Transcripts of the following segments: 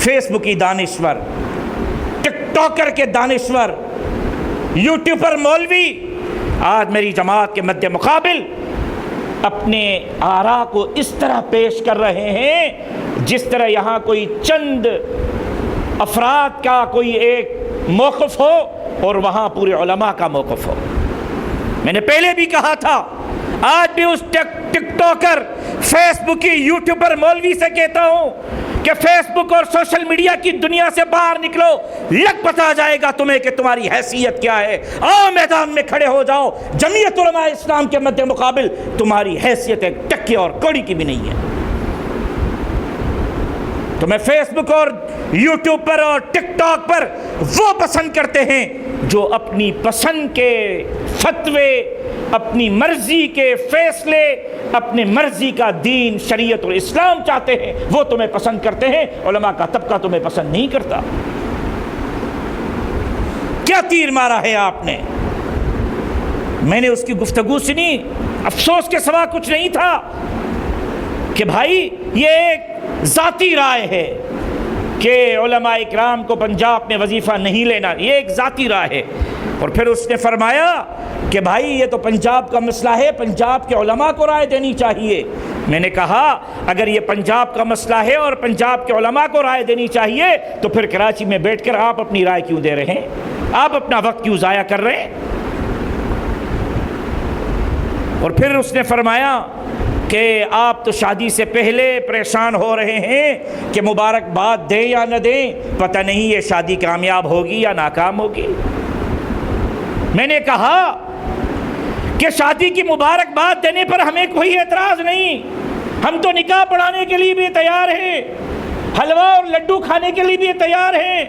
Face بک کی دانشور، ٹک talker کے دانشور، یوٹیوبر مولوی آج میری جماعت کے مد مقابل اپنے آراء کو اس طرح پیش کر رہے ہیں جس طرح یہاں کوئی چند افراد کا کوئی ایک موقف ہو اور وہاں پورے علماء کا موقف ہو۔ میں نے پہلے بھی کہا تھا، آج بھی اس ٹک ٹاکر، فیس بک کی یوٹیوبر مولوی سے کہتا ہوں کہ فیس بک اور سوشل میڈیا کی دنیا سے باہر نکلو، لگ پتا جائے گا تمہیں کہ تمہاری حیثیت کیا ہے۔ آؤ میدان میں کھڑے ہو جاؤ، جمعیت علماء اسلام کے مد مقابل تمہاری حیثیت ایک ٹکی اور کوڑی کی بھی نہیں ہے۔ تمہیں فیس بک اور یوٹیوب پر اور ٹک ٹاک پر وہ پسند کرتے ہیں جو اپنی پسند کے فتوے، اپنی مرضی کے فیصلے، اپنے مرضی کا دین، شریعت اور اسلام چاہتے ہیں، وہ تمہیں پسند کرتے ہیں۔ علماء کا طبقہ تمہیں پسند نہیں کرتا۔ کیا تیر مارا ہے آپ نے؟ میں نے اس کی گفتگو سنی، افسوس کے سوا کچھ نہیں تھا کہ بھائی یہ ایک ذاتی رائے ہے کہ علماء اکرام کو پنجاب میں وظیفہ نہیں لینا، یہ ایک ذاتی رائے ہے۔ اور پھر اس نے فرمایا کہ بھائی یہ تو پنجاب کا مسئلہ ہے، پنجاب کے علماء کو رائے دینی چاہیے۔ میں نے کہا اگر یہ پنجاب کا مسئلہ ہے اور پنجاب کے علماء کو رائے دینی چاہیے تو پھر کراچی میں بیٹھ کر آپ اپنی رائے کیوں دے رہے ہیں؟ آپ اپنا وقت کیوں ضائع کر رہے ہیں؟ اور پھر اس نے فرمایا کہ آپ تو شادی سے پہلے پریشان ہو رہے ہیں کہ مبارکباد دیں یا نہ دیں، پتہ نہیں یہ شادی کامیاب ہوگی یا ناکام ہوگی۔ میں نے کہا کہ شادی کی مبارکباد دینے پر ہمیں کوئی اعتراض نہیں، ہم تو نکاح پڑھانے کے لیے بھی تیار ہیں، حلوہ اور لڈو کھانے کے لیے بھی تیار ہیں،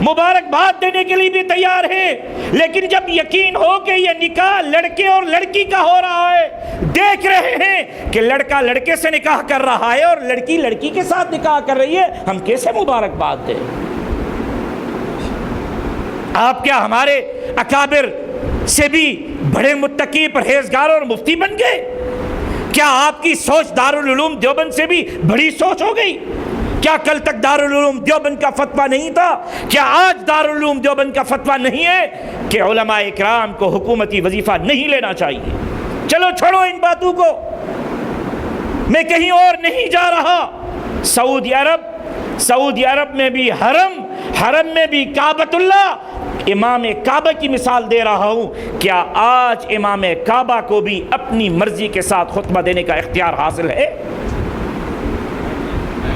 مبارکباد دینے کے لیے بھی تیار ہیں، لیکن جب یقین ہو کہ یہ نکاح لڑکے اور لڑکی کا ہو رہا ہے، دیکھ رہے ہیں کہ لڑکا لڑکے سے نکاح کر رہا ہے اور لڑکی لڑکی کے ساتھ نکاح کر رہی ہے، ہم کیسے مبارکباد دیں؟ آپ کیا ہمارے اکابر سے بھی بڑے متقی، پرہیزگار اور مفتی بن گئے؟ کیا آپ کی سوچ دارالعلوم دیوبند سے بھی بڑی سوچ ہو گئی؟ کیا کل تک دارالعلوم دیوبند کا فتویٰ نہیں تھا؟ کیا آج دارالعلوم دیوبند کا فتویٰ نہیں ہے کہ علماء اکرام کو حکومتی وظیفہ نہیں لینا چاہیے؟ چلو چھوڑو ان باتوں کو، میں کہیں اور نہیں جا رہا۔ سعودی عرب میں بھی حرم میں بھی کعبۃ اللہ، امام کعبہ کی مثال دے رہا ہوں۔ کیا آج امام کعبہ کو بھی اپنی مرضی کے ساتھ خطبہ دینے کا اختیار حاصل ہے؟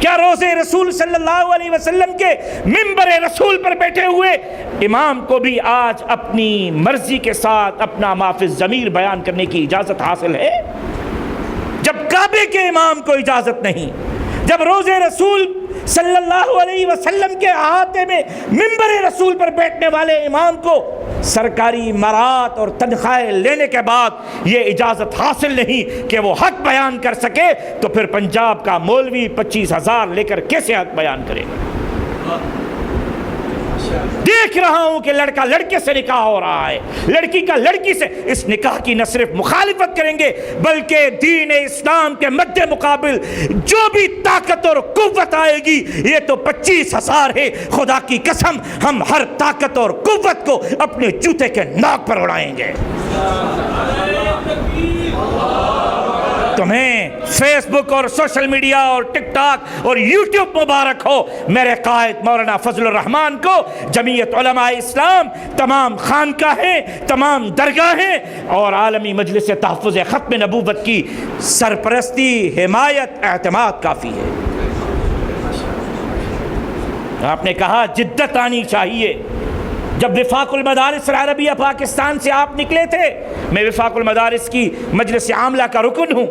کیا روضے رسول صلی اللہ علیہ وسلم کے منبر رسول پر بیٹھے ہوئے امام کو بھی آج اپنی مرضی کے ساتھ اپنا ما فی الضمیر بیان کرنے کی اجازت حاصل ہے؟ جب کعبے کے امام کو اجازت نہیں، جب روضے رسول صلی اللہ علیہ وسلم کے احاطے میں منبر رسول پر بیٹھنے والے امام کو سرکاری امارات اور تنخواہیں لینے کے بعد یہ اجازت حاصل نہیں کہ وہ حق بیان کر سکے، تو پھر پنجاب کا مولوی 25,000 لے کر کیسے حق بیان کرے گا؟ دیکھ رہا ہوں کہ لڑکا لڑکے سے نکاح ہو رہا ہے، لڑکی کا لڑکی سے۔ اس نکاح کی نہ صرف مخالفت کریں گے بلکہ دین اسلام کے مد مقابل جو بھی طاقت اور قوت آئے گی، یہ تو 25,000 ہے، خدا کی قسم ہم ہر طاقت اور قوت کو اپنے جوتے کے ناک پر اڑائیں گے۔ تمہیں فیس بک اور سوشل میڈیا اور ٹک ٹاک اور یوٹیوب مبارک ہو، میرے قائد مولانا فضل الرحمان کو جمعیت علماء اسلام، تمام خانقاہیں، تمام درگاہیں اور عالمی مجلس تحفظ ختم نبوت کی سرپرستی، حمایت، اعتماد کافی ہے۔ آپ نے کہا جدت آنی چاہیے۔ جب وفاق المدارس العربیہ پاکستان سے آپ نکلے تھے، میں وفاق المدارس کی مجلس عاملہ کا رکن ہوں،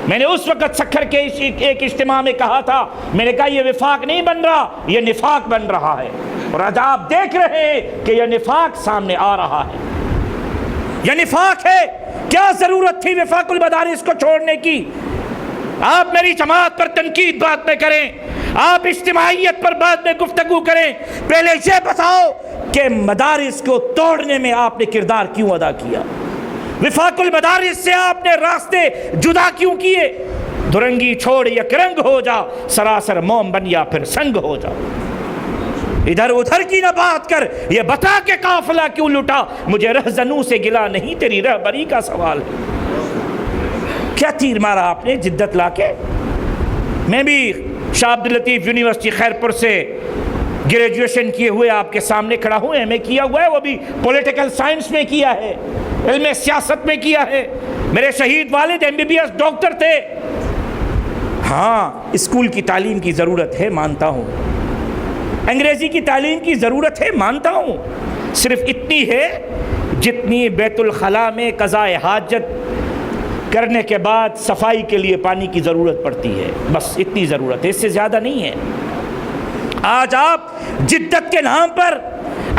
میں نے اس وقت سکھر کے ایک اجتماع میں کہا تھا، میں نے کہا یہ وفاق نہیں بن رہا، یہ نفاق بن رہا ہے، اور آج آپ دیکھ رہے ہیں کہ یہ نفاق سامنے آ رہا ہے۔ یہ نفاق ہے۔ کیا ضرورت تھی وفاق المدارس کو چھوڑنے کی؟ آپ میری جماعت پر تنقید بعد میں کریں، آپ اجتماعیت پر بعد میں گفتگو کریں، پہلے یہ بتاؤ کہ مدارس کو توڑنے میں آپ نے کردار کیوں ادا کیا؟ وفاق المدارس سے آپ نے راستے جدا کیوں کیے؟ دھرنگی چھوڑ یک رنگ ہو جا، سراسر موم بن یا پھر سنگ ہو جا۔ ادھر ادھر کی نہ بات کر، یہ بتا کہ قافلہ کیوں لٹا، مجھے رہزنوں سے گلا نہیں تیری رہبری کا سوال ہے۔ کیا تیر مارا آپ نے جدت لا کے؟ میں بھی شاہ عبداللطیف یونیورسٹی خیرپور سے گریجویشن کیے ہوئے آپ کے سامنے کھڑا ہوں، ایم اے کیا ہوا ہے، وہ بھی پولیٹیکل سائنس میں کیا ہے، علم سیاست میں کیا ہے۔ میرے شہید والد MBBS ڈاکٹر تھے۔ ہاں اسکول کی تعلیم کی ضرورت ہے، مانتا ہوں، انگریزی کی تعلیم کی ضرورت ہے، مانتا ہوں، صرف اتنی ہے جتنی بیت الخلاء میں قضاء حاجت کرنے کے بعد صفائی کے لیے پانی کی ضرورت پڑتی ہے، بس اتنی ضرورت ہے، اس سے زیادہ نہیں ہے۔ آج آپ جدت کے نام پر،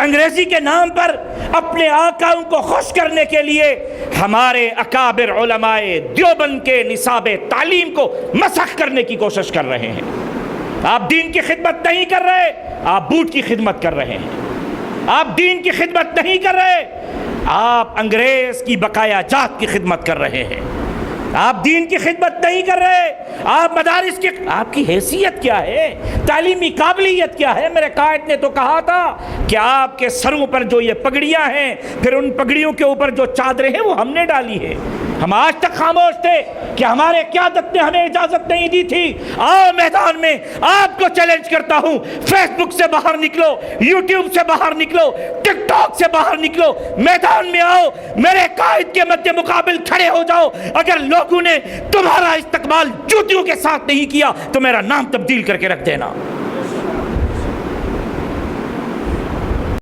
انگریزی کے نام پر اپنے آقاؤں کو خوش کرنے کے لیے ہمارے اکابر علماء دیوبند کے نصاب تعلیم کو مسخ کرنے کی کوشش کر رہے ہیں۔ آپ دین کی خدمت نہیں کر رہے، آپ بوٹ کی خدمت کر رہے ہیں۔ آپ دین کی خدمت نہیں کر رہے، آپ انگریز کی بقایا جات کی خدمت کر رہے ہیں۔ آپ دین کی خدمت نہیں کر رہے، آپ مدارس کی، آپ کی حیثیت کیا ہے، تعلیمی قابلیت کیا ہے؟ میرے قائد نے تو کہا تھا کہ آپ کے سروں پر جو یہ پگڑیاں ہیں، پھر ان پگڑیوں کے اوپر جو چادریں ہیں وہ ہم نے ڈالی ہے۔ ہم آج تک خاموش تھے کہ ہمارے قیادت نے ہمیں اجازت نہیں دی تھی۔ آؤ میدان میں، آپ کو چیلنج کرتا ہوں، فیس بک سے باہر نکلو، یوٹیوب سے باہر نکلو، ٹک ٹاک سے باہر نکلو، میدان میں آؤ، میرے قائد کے مد مقابل کھڑے ہو جاؤ۔ اگر لوگوں نے تمہارا استقبال جوتیوں کے ساتھ نہیں کیا تو میرا نام تبدیل کر کے رکھ دینا۔